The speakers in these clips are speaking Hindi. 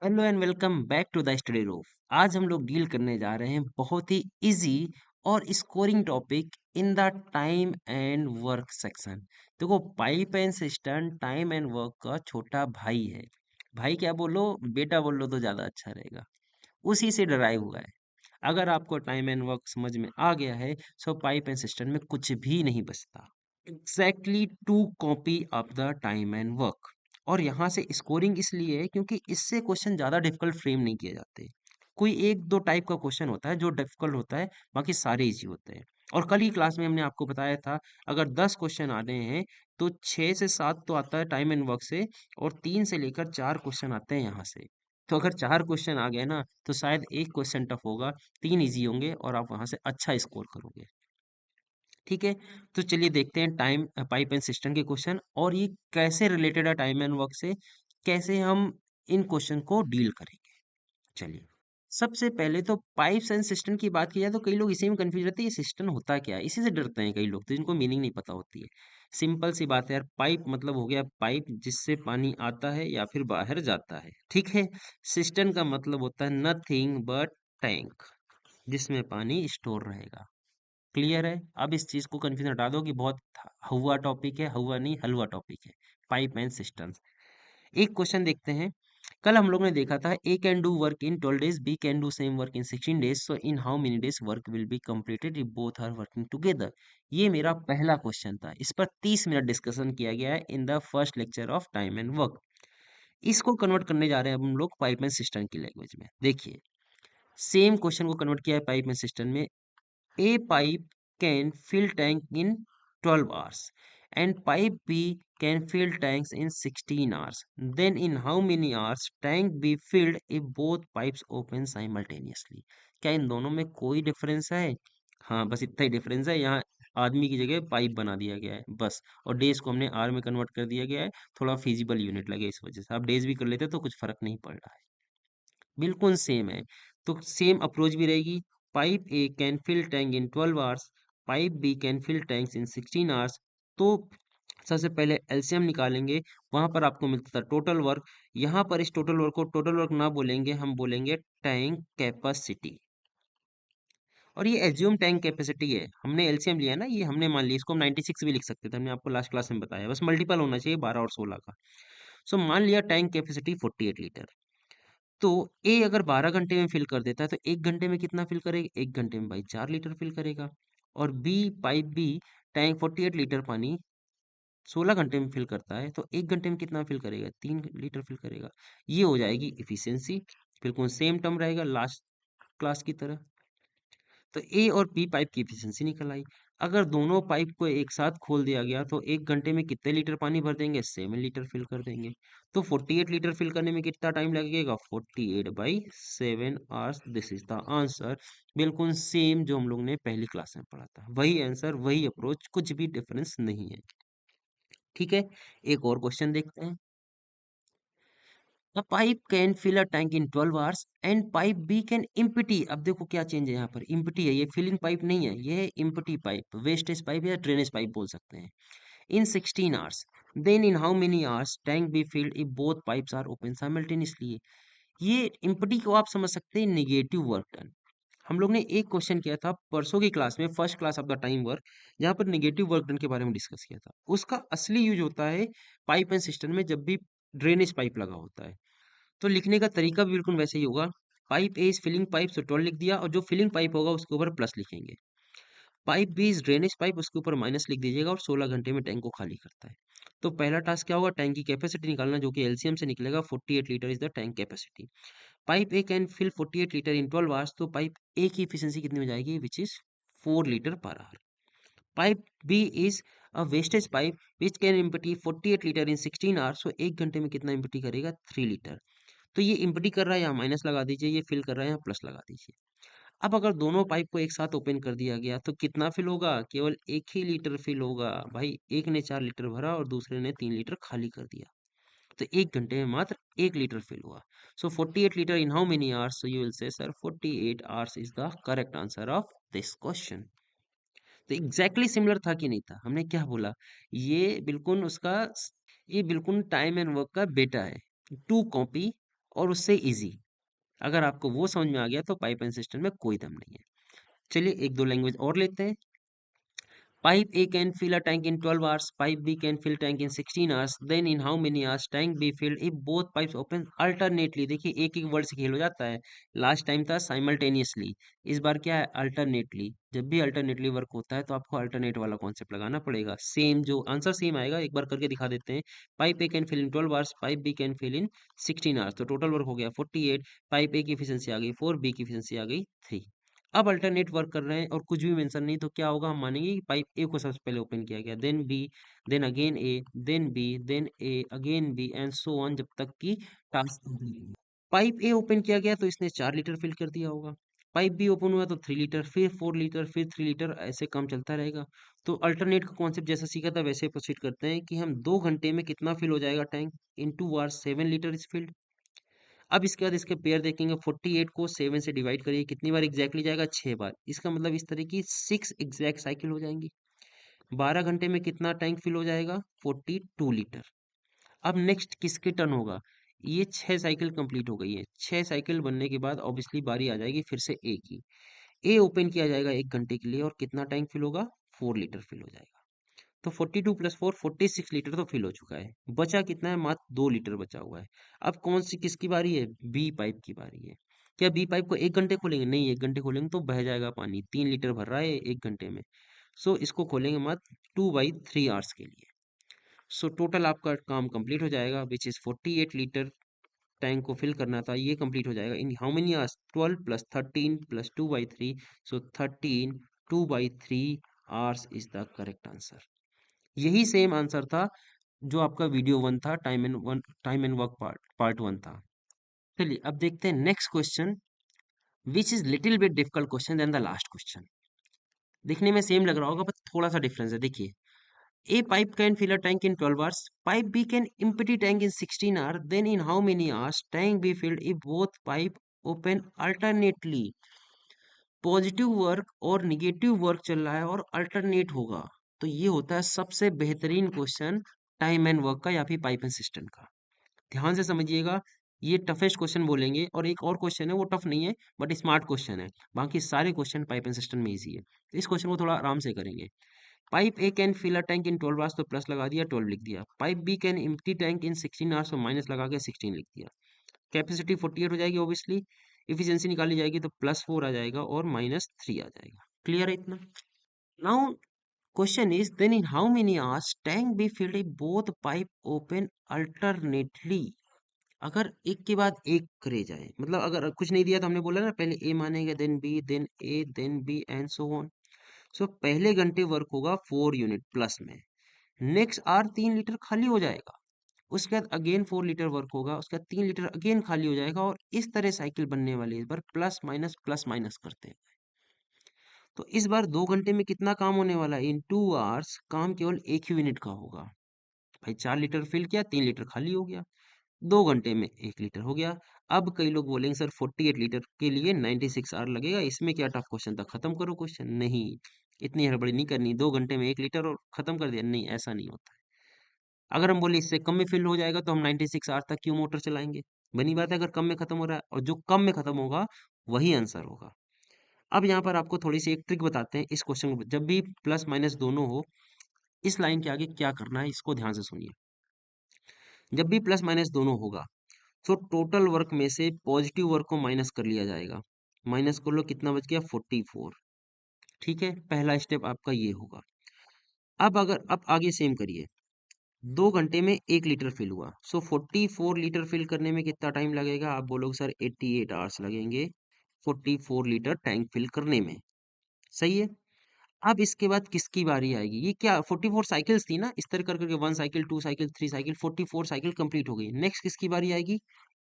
Hello and welcome back to the study room. आज हम लोग डील करने जा रहे हैं बहुत ही इजी और scoring topic in the time and work section. देखो, pipe and system time and work का छोटा भाई है। भाई क्या बोलो, बेटा बोलो तो ज्यादा अच्छा रहेगा। उसी से डराइव हुआ है। अगर आपको टाइम एंड वर्क समझ में आ गया है, सो पाइप एंड सिस्टम में कुछ भी नहीं बचता। Exactly to copy of the time and work. और यहाँ से स्कोरिंग इसलिए है क्योंकि इससे क्वेश्चन ज़्यादा डिफिकल्ट फ्रेम नहीं किए जाते। कोई एक दो टाइप का क्वेश्चन होता है जो डिफिकल्ट होता है, बाकी सारे इजी होते हैं। और कल ही क्लास में हमने आपको बताया था, अगर 10 क्वेश्चन आ रहे हैं तो 6 से 7 तो आता है टाइम एंड वर्क से, और 3 से लेकर 4 क्वेश्चन आते हैं यहाँ से। तो अगर 4 क्वेश्चन आ गए ना, तो शायद एक क्वेश्चन टफ होगा, 3 इजी होंगे और आप वहां से अच्छा स्कोर करोगे। ठीक है, तो चलिए देखते हैं टाइम पाइप एंड सिस्टम के क्वेश्चन, और ये कैसे रिलेटेड है टाइम एंड वर्क से, कैसे हम इन क्वेश्चन को डील करेंगे। चलिए, सबसे पहले तो पाइप्स एंड सिस्टम की बात की जाए तो कई लोग इसी में कंफ्यूज रहते हैं, ये सिस्टम होता क्या है, इसी से डरते हैं कई लोग, तो जिनको मीनिंग नहीं पता होती है। सिंपल सी बात है यार, पाइप मतलब हो गया पाइप जिससे पानी आता है या फिर बाहर जाता है। ठीक है। सिस्टम का मतलब होता है नथिंग बट टैंक, जिसमें पानी स्टोर रहेगा। क्लियर है। अब इस चीज को कंफ्यूजन हटा दो कि बहुत हुआ टॉपिक है, हुआ नहीं हलवा टॉपिक है। Pipe and systems. एक क्वेश्चन देखते हैं। कल हम लोग ने देखा था A can do work in 12 days, B can do same work in 16 days, so in how many days work will be completed if both are working together. ये मेरा पहला क्वेश्चन था, इस पर 30 मिनट डिस्कशन किया गया है in the first lecture of time and work. इसको कन्वर्ट करने जा रहे हैं अब हम लोग पाइप एंड सिस्टम की लैंग्वेज में। देखिए, सेम क्वेश्चन को कन्वर्ट किया है पाइप एंड सिस्टम में। A pipe can fill tank in 12 hours and pipe B can fill tanks in 16 hours. Then in how many hours tank be filled if both pipes open simultaneously? क्या इन दोनों में कोई डिफरेंस है? हाँ, बस इतना ही डिफरेंस है। यहाँ आदमी की जगह पाइप बना दिया गया है बस, और डेज को हमने आर में कन्वर्ट कर दिया गया है। थोड़ा फिजिबल यूनिट लगे इस वजह से, आप डेज भी कर लेते तो कुछ फर्क नहीं पड़ रहा है। बिल्कुल सेम है। तो सेम अप्रोच भी रहेगी। Pipe A can fill tank in 12 hours, pipe B can fill tanks in 16 hours. तो सबसे पहले एलसीएम निकालेंगे। वहां पर आपको मिलता था टोटल वर्क। यहाँ पर इस टोटल वर्क को टोटल वर्क ना बोलेंगे, हम बोलेंगे टैंक कैपेसिटी। और ये एज्यूम टैंक कैपेसिटी है, हमने एलसीएम लिया ना, ये हमने मान लिया, इसको हम 96 भी लिख सकते थे, हमने आपको लास्ट क्लास में बताया, बस मल्टीपल होना चाहिए 12 और 16 का। सो मान लिया टैंक कैपेसिटी 48 लीटर। तो ए अगर 12 घंटे में फिल कर देता है तो 1 घंटे में कितना फिल करेगा? 1 घंटे में भाई 4 लीटर फिल करेगा। और B, pipe B, tank 48 litre पानी 16 घंटे में फिल करता है, तो 1 घंटे में कितना फिल करेगा? 3 लीटर फिल करेगा। ये हो जाएगी इफिशियंसी। बिल्कुल सेम टर्म रहेगा लास्ट क्लास की तरह। तो ए और बी पाइप की इफिशियंसी निकल आई। अगर दोनों पाइप को एक साथ खोल दिया गया तो 1 घंटे में कितने लीटर पानी भर देंगे? 7 लीटर फिल कर देंगे। तो 48 लीटर फिल करने में कितना टाइम लगेगा? 48/7 hours. This is the answer. बिल्कुल सेम जो हम लोग ने पहली क्लास में पढ़ा था, वही आंसर, वही अप्रोच, कुछ भी डिफरेंस नहीं है। ठीक है। एक और क्वेश्चन देखते हैं। A pipe can fill a tank in 12 hours and pipe B can empty। अब देखो क्या चेंज है, यहाँ पर empty है, ये फिलिंग पाइप नहीं है, ये है empty पाइप, वेस्टेज पाइप या ड्रेनेज पाइप बोल सकते हैं। In 16 hours, then in how many hours tank be filled if both pipes are open simultaneously? ये empty को आप समझ सकते हैं नेगेटिव वर्क डन। हम लोग ने एक क्वेश्चन किया था परसों की क्लास में, first class of the time work, जहाँ पर नेगेटिव वर्क डन के बारे में डिस्कस किया था। उसका असली यूज होता है पाइप एंड सिस्टम में, जब भी ड्रेनेज पाइप लगा होता है। तो लिखने का तरीका भी बिल्कुल वैसे ही होगा। Pipe A is filling pipe, तो 12 लिख दिया, और जो फिलिंग पाइप होगा उसके ऊपर प्लस लिखेंगे। Pipe B is drainage pipe, उसके ऊपर माइनस लिख दीजिएगा, और 16 घंटे में टैंक को खाली करता है। तो पहला टास्क क्या होगा? टैंक की कैपेसिटी निकालना, जो कि एलसीएम से निकलेगा। 48 litre is the tank capacity. Pipe A can fill 48 litre in 12 hours, तो पाइप ए की एफिशिएंसी कितनी हो जाएगी? Which is 4 litre per hour. Pipe B is a wastage pipe which can empty 48 litre in 16 hours, तो 1 घंटे में कितना एम्प्टी करेगा? 3 लीटर। तो ये एम्प्टी कर रहा है, यहाँ माइनस लगा दीजिए, ये फिल कर रहा है, यहाँ प्लस लगा दीजिए। अब अगर दोनों पाइप को एक साथ ओपन कर दिया गया तो कितना फिल होगा? केवल 1 ही लीटर फिल होगा भाई। एक ने 4 लीटर भरा और दूसरे ने 3 लीटर खाली कर दिया। तो 1 घंटे में मात्र 1 लीटर फिल हुआ। सो 48 litre in how many hours? So you will say sir 48 hours is the correct answer of this question. तो एग्जैक्टली सिमिलर था कि नहीं था? हमने क्या बोला? ये बिल्कुल उसका, ये बिल्कुल टाइम एंड वर्क का बेटा है। टू कॉपी और उससे इजी। अगर आपको वो समझ में आ गया तो पाइप एंड सिस्टम में कोई दम नहीं है। चलिए एक दो लैंग्वेज और लेते हैं। Pipe A can fill a tank in 12 hours. Pipe B can fill tank in 16 hours. Then in how many hours tank be filled if both pipes open alternately? देखिए एक एक वर्ड से खेल हो जाता है। लास्ट टाइम था साइमल्टेनियसली, इस बार क्या है अल्टरनेटली। जब भी अल्टरनेटली वर्क होता है तो आपको अल्टरनेट वाला कॉन्सेप्ट लगाना पड़ेगा। सेम जो आंसर सेम आएगा, एक बार करके दिखा देते हैं। Pipe A can fill in 12 hours, pipe B can fill in 16 hours, तो टोटल वर्क हो गया 48। पाइप ए की एफिशिएंसी आ गई 4, बी की एफिशिएंसी आ गई 3। अब अल्टरनेट वर्क कर रहे हैं और कुछ भी मेंशन नहीं, तो क्या होगा, हम मानेंगे कि पाइप ए को सबसे पहले ओपन किया गया, then B, then again A, then B, then A, again B and so on, जब तक कि task complete. Pipe A open किया गया तो इसने 4 लीटर फिल कर दिया होगा। पाइप बी ओपन हुआ तो 3 लीटर, फिर 4 लीटर, फिर 3 लीटर, ऐसे काम चलता रहेगा। तो अल्टरनेट का कॉन्सेप्ट जैसा सीखा था वैसे प्रोसीड करते हैं कि हम 2 घंटे में कितना फिल हो जाएगा tank. In 2 hours 7 litre is filled. अब इसके बाद इसके पेयर देखेंगे, 48 को 7 से डिवाइड करिए, कितनी बार एग्जैक्टली जाएगा, 6 बार। इसका मतलब इस तरह की 6 एग्जैक्ट साइकिल हो जाएंगी। 12 घंटे में कितना टैंक फिल हो जाएगा, 42 लीटर। अब नेक्स्ट किसके टर्न होगा, ये 6 साइकिल कंप्लीट हो गई है। 6 साइकिल बनने के बाद ऑब्वियसली बारी आ जाएगी फिर से ए की। ए ओपन किया जाएगा 1 घंटे के लिए और कितना टैंक फिल होगा, 4 लीटर फिल हो जाएगा। तो 42 + 4 46 लीटर तो फिल हो चुका है। बचा कितना है, मात्र 2 लीटर बचा हुआ है। अब कौन सी किसकी बारी है, बी पाइप की बारी है। क्या बी पाइप को 1 घंटे खोलेंगे, नहीं, 1 घंटे खोलेंगे तो बह जाएगा पानी। 3 लीटर भर रहा है 1 घंटे में। सो इसको खोलेंगे मात्र 2/3 आवर्स के लिए। सो टोटल आपका काम कंप्लीट हो जाएगा, विच इज 48 लीटर। टैंक को फिल करना था, ये कंप्लीट हो जाएगा इन how many hours, 12 + 13 + 2/3। So 13 2/3 hours is the correct answer. यही सेम आंसर था जो आपका वीडियो 1 था, टाइम एंड वर्क पार्ट 1 था। चलिए अब देखते हैं next question, which is little bit difficult question than the last question. दिखने में सेम लग रहा होगा पर थोड़ा सा डिफरेंस है। देखिए, A pipe can fill a tank in 12 hours, pipe B can empty tank in 16 hours, then in how many hours tank B filled if both pipe open alternately. Positive work और निगेटिव वर्क चल रहा है और अल्टरनेट होगा, तो ये होता है सबसे बेहतरीन क्वेश्चन टाइम एंड वर्क का या फिर पाइप एंड सिस्टम का। ध्यान से समझिएगा, ये टफेस्ट क्वेश्चन बोलेंगे, और एक और क्वेश्चन है वो टफ नहीं है बट स्मार्ट क्वेश्चन है। बाकी सारे क्वेश्चन पाइप एंड सिस्टम में इजी है, तो इस क्वेश्चन को थोड़ा आराम से करेंगे। Pipe A can fill a tank in 12 hours, तो प्लस लगा दिया, 12 लिख दिया। Pipe B can empty tank in 16 hours, तो माइनस लगा के 16 लिख दिया। कैपेसिटी 48 हो जाएगी ऑब्वियसली। इफिशियंसी निकाली जाएगी तो +4 आ जाएगा और -3 आ जाएगा। क्लियर है इतना। Now question is, then in how many hours tank B filled if both pipe open alternately. अगर एक के बाद एक करे जाए, मतलब अगर कुछ नहीं दिया तो हमने बोला ना पहले ए मानेंगे, then B, then A, then B and so on. So पहले घंटे वर्क होगा 4 यूनिट प्लस में। नेक्स्ट आर 3 लीटर खाली हो जाएगा। उसके बाद अगेन 4 लीटर वर्क होगा, उसके बाद 3 लीटर अगेन खाली हो जाएगा, और इस तरह साइकिल बनने वाली है। इस बार प्लस माइनस करते हैं। तो इस बार 2 घंटे में कितना काम होने वाला है, इन 2 आवर्स काम केवल एक ही यूनिट का होगा। भाई 4 लीटर फिल किया, 3 लीटर खाली हो गया, 2 घंटे में 1 लीटर हो गया। अब कई लोग बोलेंगे सर 48 लीटर के लिए 96 आवर लगेगा, इसमें क्या टफ क्वेश्चन था, खत्म करो क्वेश्चन। नहीं, इतनी हड़बड़ी नहीं करनी, 2 घंटे में 1 लीटर और खत्म कर दिया, नहीं, ऐसा नहीं होता है। अगर हम बोले इससे कम में फिल हो जाएगा तो हम 96 आवर तक क्यों मोटर चलाएंगे। बनी बात है, अगर कम में खत्म हो रहा है और जो कम में खत्म होगा वही आंसर होगा। अब यहाँ पर आपको थोड़ी सी एक ट्रिक बताते हैं इस क्वेश्चन को, जब भी प्लस माइनस दोनों हो, इस लाइन के आगे क्या करना है इसको ध्यान से सुनिए। जब भी प्लस माइनस दोनों होगा तो टोटल वर्क में से पॉजिटिव वर्क को माइनस कर लिया जाएगा। माइनस कर लो, कितना बच गया, 44। ठीक है, पहला स्टेप आपका ये होगा। अब आगे सेम करिए। 2 घंटे में 1 लीटर फिल हुआ, सो 44 लीटर फिल करने में कितना टाइम लगेगा, आप बोलोगे सर 88 आवर्स लगेंगे 44 लीटर टैंक फिल करने में। सही है। अब इसके बाद किसकी बारी आएगी, ये क्या 44 साइकिल्स थी ना, इस तरह कर करके 1 cycle, 2 cycle, 3 cycle, 44 cycle complete हो गई। नेक्स्ट किसकी बारी आएगी,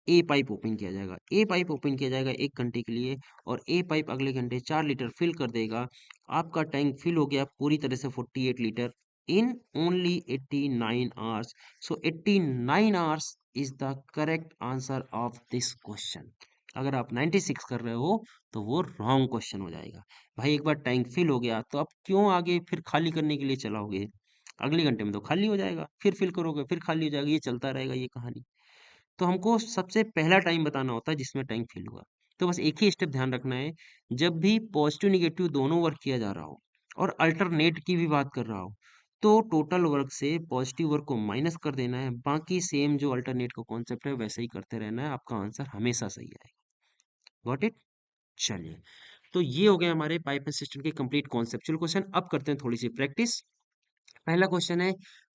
ए पाइप ओपन किया जाएगा। ए पाइप ओपन किया जाएगा 1 घंटे के लिए, और ए पाइप अगले घंटे 4 लीटर फिल कर देगा। आपका टैंक फिल हो गया पूरी तरह से 48 litre in only 89 hours. So 89 hours is the correct answer of this question. अगर आप 96 कर रहे हो तो वो रॉन्ग क्वेश्चन हो जाएगा। भाई एक बार टैंक फिल हो गया तो आप क्यों आगे फिर खाली करने के लिए चलाओगे। अगले घंटे में तो खाली हो जाएगा, फिर फिल करोगे, फिर खाली हो जाएगा, ये चलता रहेगा ये कहानी। तो हमको सबसे पहला टाइम बताना होता है जिसमें टैंक फिल हुआ। तो बस एक ही स्टेप ध्यान रखना है, जब भी पॉजिटिव निगेटिव दोनों वर्क किया जा रहा हो और अल्टरनेट की भी बात कर रहा हो, तो टोटल वर्क से पॉजिटिव वर्क को माइनस कर देना है, बाकी सेम जो अल्टरनेट का कॉन्सेप्ट है वैसे ही करते रहना है, आपका आंसर हमेशा सही आएगा। Got it? चलिए, तो ये हो गया हमारे पाइप एंड सिस्टम के कंप्लीट कॉन्सेप्चुअल क्वेश्चन। अब करते हैं थोड़ी सी प्रैक्टिस। पहला क्वेश्चन है,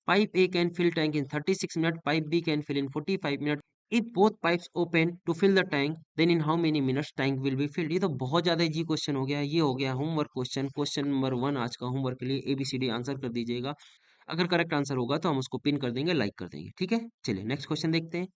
pipe A can fill tank in 36 minute, pipe B can fill in 45 minute. If both pipes open to fill the tank, then in how many minutes tank will be filled. ये तो बहुत ज्यादा इजी क्वेश्चन हो गया। ये हो गया होमवर्क क्वेश्चन, क्वेश्चन नंबर 1 आज का होमवर्क के लिए। ABCD आंसर कर दीजिएगा। अगर करेक्ट आंसर होगा तो हम उसको पिन कर देंगे, लाइक कर देंगे, ठीक है। चलिए नेक्स्ट क्वेश्चन देखते हैं।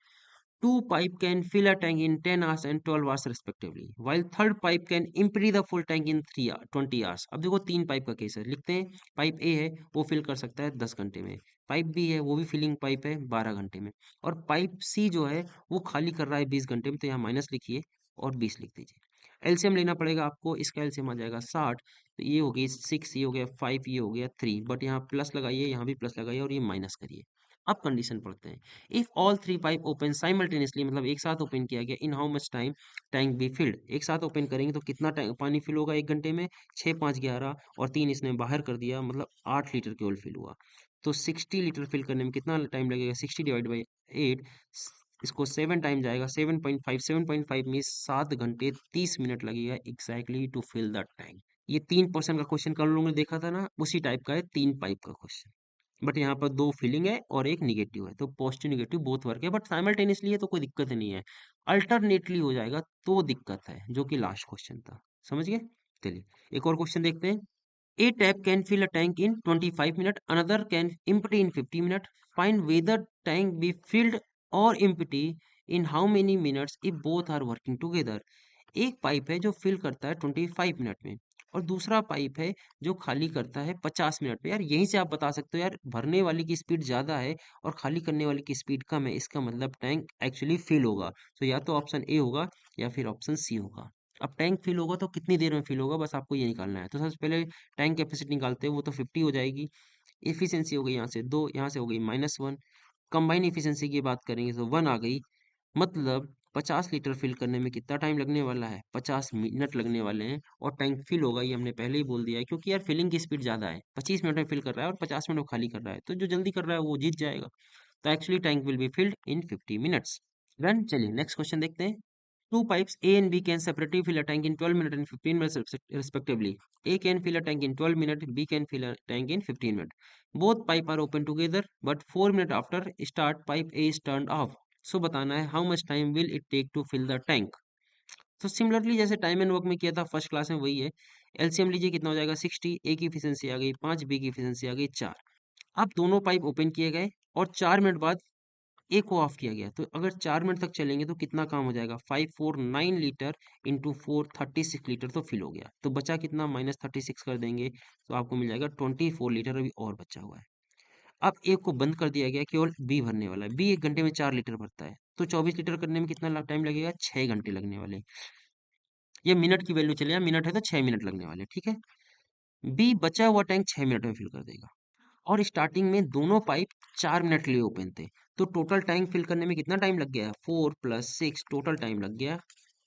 Two pipe can fill a tank in 10 hours and 12 hours respectively, while third pipe can empty the full tank in 20 hours. अब देखो तीन पाइप का केस है, लिखते हैं। पाइप ए है वो फिल कर सकता है 10 घंटे में, पाइप बी है वो भी फिलिंग पाइप है 12 घंटे में, और पाइप सी जो है वो खाली कर रहा है 20 घंटे में। तो यहाँ माइनस लिखिए और 20 लिख दीजिए। एलसीएम लेना पड़ेगा आपको, इसका एलसीएम आ जाएगा 60। तो ये हो गई 6, ये हो गया 5, ये हो गया 3, बट यहाँ प्लस लगाइए, यहाँ भी प्लस लगाइए और ये माइनस करिए। अब कंडीशन पढ़ते हैं। If all three pipe open simultaneously, मतलब एक साथ ओपन किया गया, in how much time tank be filled. एक साथ ओपन करेंगे तो कितना पानी फिल होगा एक घंटे में? 6, 5, 11 और 3 इसने बाहर कर दिया, मतलब 8 लीटर केवल फिल हुआ। तो 60 लीटर फिल करने में कितना टाइम लगेगा? 60 डिवाइड बाई 8, इसको 7 टाइम जाएगा, 7.5 में 7 घंटे 30 मिनट लगेगा exactly to fill the tank. ये 3% का क्वेश्चन कल लोगों ने देखा था ना, उसी टाइप का है, 3 पाइप का क्वेश्चन। बट यहाँ पर 2 फीलिंग है और एक निगेटिव है, तो पॉजिटिव निगेटिव बोथ वर्क है, बट साइमल्टेनियसली है तो कोई दिक्कत नहीं है। अल्टरनेटली हो जाएगा तो दिक्कत है, जो कि लास्ट क्वेश्चन था। समझ गए? चलिए एक और क्वेश्चन देखते हैं। A tap can fill a tank in 25 minutes, another can empty in 50 minutes. Find whether tank be filled or empty in how many minutes if both are working together. एक पाइप है जो फिल करता है 25 मिनट में, और दूसरा पाइप है जो खाली करता है 50 मिनट में। यार यहीं से आप बता सकते हो यार, भरने वाली की स्पीड ज्यादा है और खाली करने वाली की स्पीड कम है, इसका मतलब टैंक एक्चुअली फिल होगा। तो या तो ऑप्शन ए होगा या फिर ऑप्शन सी होगा। अब टैंक फिल होगा तो कितनी देर में फिल होगा, बस आपको ये निकालना है। तो सबसे पहले टैंक कैपेसिटी निकालते हैं, वो तो 50 हो जाएगी। इफिशियंसी हो गई यहाँ से 2, यहाँ से हो गई -1। कंबाइन इफिशियंसी की बात करेंगे तो 1 आ गई। मतलब 50 लीटर फिल करने में कितना टाइम लगने वाला है? 50 मिनट लगने वाले हैं। और टैंक फिल होगा, ये हमने पहले ही बोल दिया है, क्योंकि यार फिलिंग की स्पीड ज़्यादा है। 25 मिनट में फिल कर रहा है और 50 मिनट में खाली कर रहा है, तो जो जल्दी कर रहा है वो जीत जाएगा। तो actually tank will be filled in 50 minutes. Done. चलिए नेक्स्ट क्वेश्चन देखते हैं। Two pipes A and B can separately fill a tank in 12 minutes and 15 minutes respectively. A can fill a tank in 12 minutes, B can fill a tank in 15 minutes. Both pipes are open together, but 4 minutes after start, pipe A is turned off. So बताना है how much time will it take to fill the tank. तो सिमिलरली जैसे टाइम एंड वर्क में किया था फर्स्ट क्लास में, वही है। एलसीएम लीजिए, कितना हो जाएगा? 60। ए की इफिशियंसी आ गई 5, बी की इफिशियंसी आ गई 4। अब दोनों पाइप ओपन किए गए और 4 मिनट बाद ए को ऑफ किया गया, तो अगर 4 मिनट तक चलेंगे तो कितना काम हो जाएगा? 549 लीटर इंटू 4, 36 लीटर तो फिल हो गया। तो बचा कितना? -36 कर देंगे तो आपको मिल जाएगा 24 लीटर, अभी और बचा हुआ है। अब ए को बंद कर दिया गया, केवल बी भरने वाला है। बी 1 घंटे में 4 लीटर भरता है, तो 24 लीटर करने में कितना टाइम लगेगा? 6 घंटे लगने वाले हैं। ये मिनट की वैल्यू चले, मिनट है तो 6 मिनट लगने वाले हैं, ठीक है। बी बचा हुआ टैंक 6 मिनट में फिल कर देगा, और स्टार्टिंग में दोनों पाइप 4 मिनट के लिए ओपन थे। तो टोटल टैंक फिल करने में कितना टाइम लग गया? 4 + 6, टोटल टाइम लग गया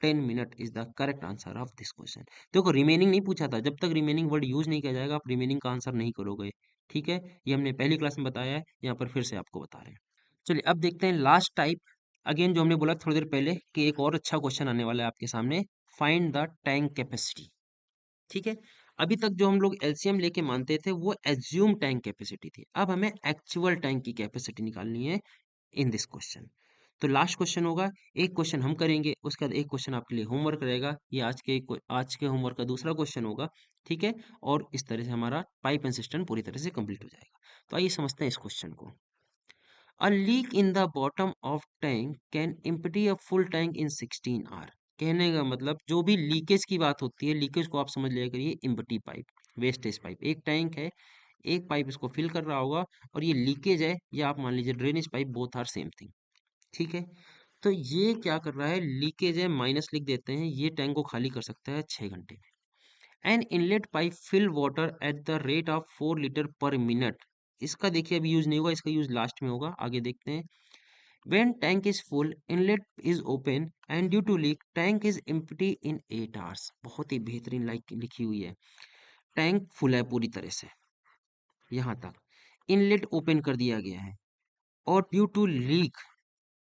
10 minute is the correct answer of this question. देखो रिमेनिंग नहीं पूछा था, जब तक रिमेनिंग वर्ड यूज नहीं किया जाएगा आप रिमेनिंग का आंसर नहीं करोगे, ठीक है। ये हमने पहली क्लास में बताया है, यहाँ पर फिर से आपको बता रहे हैं। चलिए अब देखते हैं लास्ट टाइप। अगेन जो हमने बोला थोड़ी देर पहले कि एक और अच्छा क्वेश्चन आने वाला है आपके सामने। फाइंड द टैंक कैपेसिटी, ठीक है। अभी तक जो हम लोग एलसीएम लेके मानते थे वो एज्यूम टैंक कैपेसिटी थी, अब हमें एक्चुअल टैंक की कैपेसिटी निकालनी है इन दिस क्वेश्चन। तो लास्ट क्वेश्चन होगा, एक क्वेश्चन हम करेंगे, उसके बाद एक क्वेश्चन आपके लिए होमवर्क रहेगा। ये आज के होमवर्क का दूसरा क्वेश्चन होगा, ठीक है। और इस तरह से हमारा पाइप एंड सिस्टम पूरी तरह से कंप्लीट हो जाएगा। तो आइए समझते हैं इस क्वेश्चन को। A leak in the bottom of tank can empty a full tank in 16 hour। कहने का मतलब जो भी लीकेज की बात होती है, लीकेज को आप समझ लिया करिए एम्प्टी पाइप, वेस्टेज पाइप। एक टैंक है, एक पाइप इसको फिल कर रहा होगा और ये लीकेज है, या आप मान लीजिए drainage pipe, both are same thing, ठीक है। तो ये क्या कर रहा है? लीकेज है, माइनस लिख देते हैं। ये टैंक को खाली कर सकता है 6 घंटे में। An inlet pipe fill water at the rate of 4 litre per minute. इसका देखिए अभी यूज नहीं होगा, इसका यूज लास्ट में होगा, आगे देखते हैं। When tank is full, inlet is open and due to leak, tank is empty in 8 hours. बहुत ही बेहतरीन लाइक लिखी हुई है। टैंक फुल है पूरी तरह से यहाँ तक, इनलेट ओपन कर दिया गया है और due to leak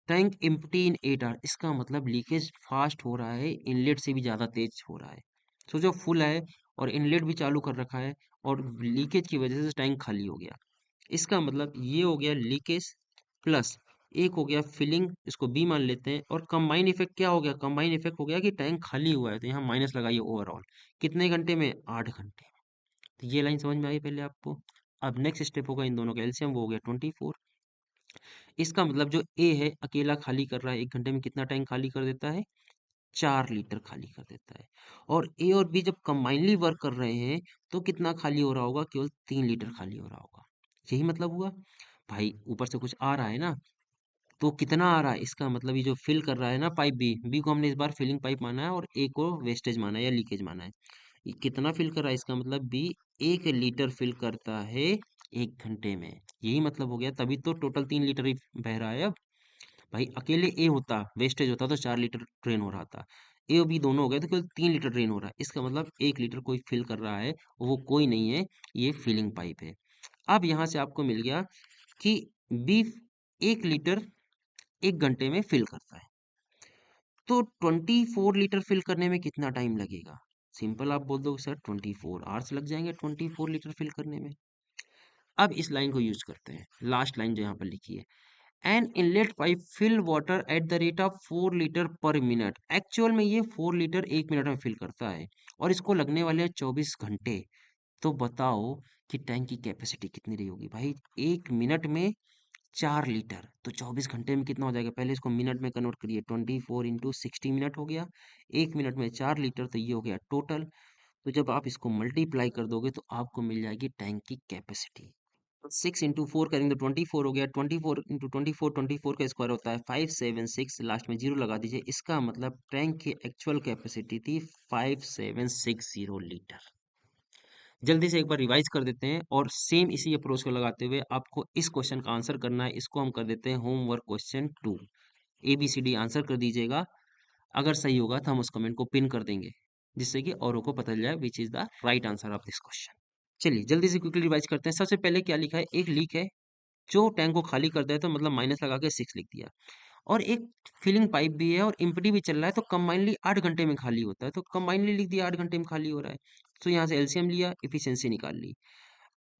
tank empty in 8 hour. इसका मतलब लीकेज फास्ट हो रहा है, इनलेट से भी ज़्यादा तेज हो रहा है। तो जो फुल है और इनलेट भी चालू कर रखा है और लीकेज की वजह से टैंक खाली हो गया। इसका मतलब ये हो गया लीकेज प्लस एक हो गया फिलिंग, इसको बी मान लेते हैं। और कंबाइन इफेक्ट क्या हो गया? कंबाइन इफेक्ट हो गया कि टैंक खाली हुआ है, तो यहाँ माइनस लगाइए ओवरऑल। कितने घंटे में? 8 घंटे। तो ये लाइन समझ में आई पहले आपको। अब नेक्स्ट स्टेप होगा इन दोनों का एलसीएम, वो हो गया 24। इसका मतलब जो ए है अकेला खाली कर रहा है 1 घंटे में कितना टैंक खाली कर देता है? 4 लीटर खाली कर देता है। और ए और बी जब कंबाइनली वर्क कर रहे हैं तो कितना खाली हो रहा होगा? केवल 3 लीटर खाली हो रहा होगा। यही मतलब हुआ। भाई ऊपर से कुछ आ रहा है ना, तो कितना आ रहा है? इसका मतलब ये जो फिल कर रहा है ना पाइप बी, बी को हमने इस बार फिलिंग पाइप माना है और ए को वेस्टेज माना है या लीकेज माना है। ये कितना फिल कर रहा है? इसका मतलब बी 1 लीटर फिल करता है 1 घंटे में। यही मतलब हो गया, तभी तो टोटल 3 लीटर ही बह रहा है अब। भाई अकेले ए होता, वेस्टेज होता तो 4 लीटर ड्रेन हो रहा था। ए और बी दोनों हो गए तो केवल 3 लीटर ड्रेन हो रहा है। इसका मतलब 1 लीटर कोई फिल कर रहा है, वो कोई नहीं है, ये फिलिंग पाइप है। अब यहाँ से आपको मिल गया कि बी 1 लीटर 1 घंटे में फिल करता है। तो 24 लीटर फिल करने में कितना टाइम लगेगा? सिंपल, आप बोल दो सर 24 आवर्स लग जाएंगे 24 लीटर फिल करने में। अब इस लाइन को यूज करते हैं, लास्ट लाइन जो यहाँ पर लिखी है, an inlet pipe fill water at the rate of 4 litre per minute. Actual में ये 4 लीटर 1 मिनट में फिल करता है और इसको लगने वाले हैं 24 घंटे। तो बताओ कि टैंक की कैपेसिटी कितनी रही होगी? भाई 1 मिनट में 4 लीटर, तो 24 घंटे में कितना हो जाएगा? पहले इसको मिनट में कन्वर्ट करिए, 24 इंटू 60 मिनट हो गया। 1 मिनट में 4 लीटर, तो ये हो गया टोटल। तो जब आप इसको मल्टीप्लाई कर दोगे तो आपको मिल जाएगी टैंक की कैपेसिटी। 6 इंटू 4 करेंगे तो 24 हो गया। 24 इंटू 24, 24 का स्क्वायर होता है 576, लास्ट में जीरो लगा दीजिए। इसका मतलब टैंक की एक्चुअल कैपेसिटी थी 5760 लीटर। जल्दी से एक बार रिवाइज कर देते हैं और सेम इसी अप्रोच को लगाते हुए आपको इस क्वेश्चन का आंसर करना है। इसको हम कर देते हैं होमवर्क क्वेश्चन 2। ABCD आंसर कर दीजिएगा। अगर सही होगा तो हम उस कमेंट को पिन कर देंगे, जिससे कि औरों को पता चल जाए which is the right answer of this question. चलिए जल्दी से क्विकली रिवाइज करते हैं। सबसे पहले क्या लिखा है? एक लीक है जो टैंक को खाली करता है, तो मतलब माइनस लगा के 6 लिख दिया। और एक फिलिंग पाइप भी है और एम्प्टी भी चल रहा है, तो कंबाइनली 8 घंटे में खाली होता है, तो कंबाइनली लिख दिया 8 घंटे में खाली हो रहा है। तो यहाँ से एलसीएम लिया, इफिशियंसी निकाल ली।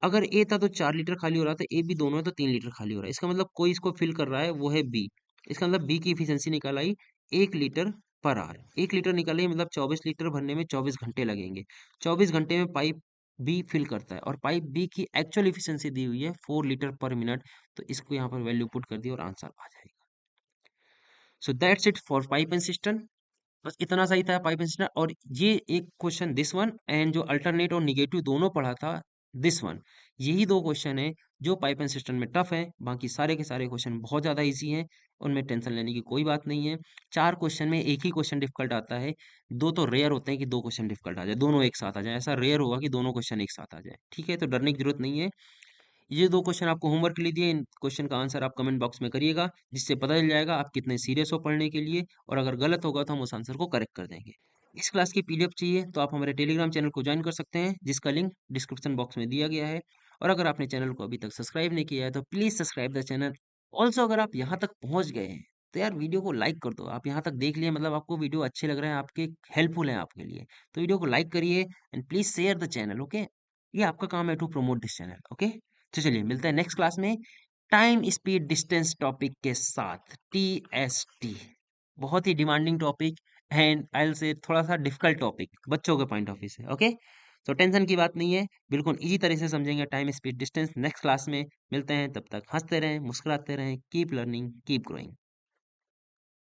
अगर ए था तो 4 लीटर खाली हो रहा था, ए बी दोनों है तो 3 लीटर खाली हो रहा है। इसका मतलब कोई इसको फिल कर रहा है, वो है बी। इसका मतलब बी की इफिशियंसी निकाल आई 1 लीटर पर आवर। 1 लीटर निकालिए, मतलब 24 लीटर भरने में 24 घंटे लगेंगे। 24 घंटे में पाइप बी फिल करता है और पाइप बी की एक्चुअल इफिशियंसी दी हुई है 4 लीटर पर मिनट। तो इसको यहाँ पर वैल्यू पुट कर दिया और आंसर आ जाएगा। So that's it for pipe and system. बस इतना सही था पाइप एंड सिस्टम। और ये एक क्वेश्चन दिस वन एंड जो अल्टरनेट और निगेटिव दोनों पढ़ा था दिस वन, यही दो क्वेश्चन है जो पाइप एंड सिस्टम में टफ है। बाकी सारे के सारे क्वेश्चन बहुत ज़्यादा इजी हैं, उनमें टेंशन लेने की कोई बात नहीं है। 4 क्वेश्चन में एक ही क्वेश्चन डिफिकल्ट आता है, दो तो रेयर होते हैं कि 2 क्वेश्चन डिफिकल्ट आ जाए, दोनों एक साथ आ जाए। ऐसा रेयर होगा कि दोनों क्वेश्चन एक साथ आ जाए, ठीक है? तो डरने की जरूरत नहीं है। ये 2 क्वेश्चन आपको होमवर्क के लिए दिए, इन क्वेश्चन का आंसर आप कमेंट बॉक्स में करिएगा, जिससे पता चल जाएगा आप कितने सीरियस हो पढ़ने के लिए। और अगर गलत होगा तो हम उस आंसर को करेक्ट कर देंगे। इस क्लास की पीडीएफ चाहिए तो आप हमारे टेलीग्राम चैनल को ज्वाइन कर सकते हैं, जिसका लिंक डिस्क्रिप्शन बॉक्स में दिया गया है। और अगर आपने चैनल को अभी तक सब्सक्राइब नहीं किया है तो please subscribe the channel. Also अगर आप यहाँ तक पहुंच गए हैं तो यार वीडियो को लाइक कर दो। आप यहाँ तक देख लिए, मतलब आपको वीडियो अच्छे लग रहे हैं, आपके हेल्पफुल है आपके लिए, तो वीडियो को लाइक करिए and please share the channel. Okay, ये आपका काम है to promote this channel. Okay, तो चलिए मिलते हैं नेक्स्ट क्लास में टाइम स्पीड डिस्टेंस टॉपिक के साथ, TST। बहुत ही demanding topic and I will say थोड़ा सा डिफिकल्ट टॉपिक बच्चों के पॉइंट ऑफ व्यू से। ओके, तो टेंशन की बात नहीं है, बिल्कुल इजी तरह से समझेंगे time speed distance. Next class में मिलते हैं, तब तक हंसते रहें, मुस्कुराते रहें। Keep learning, keep growing.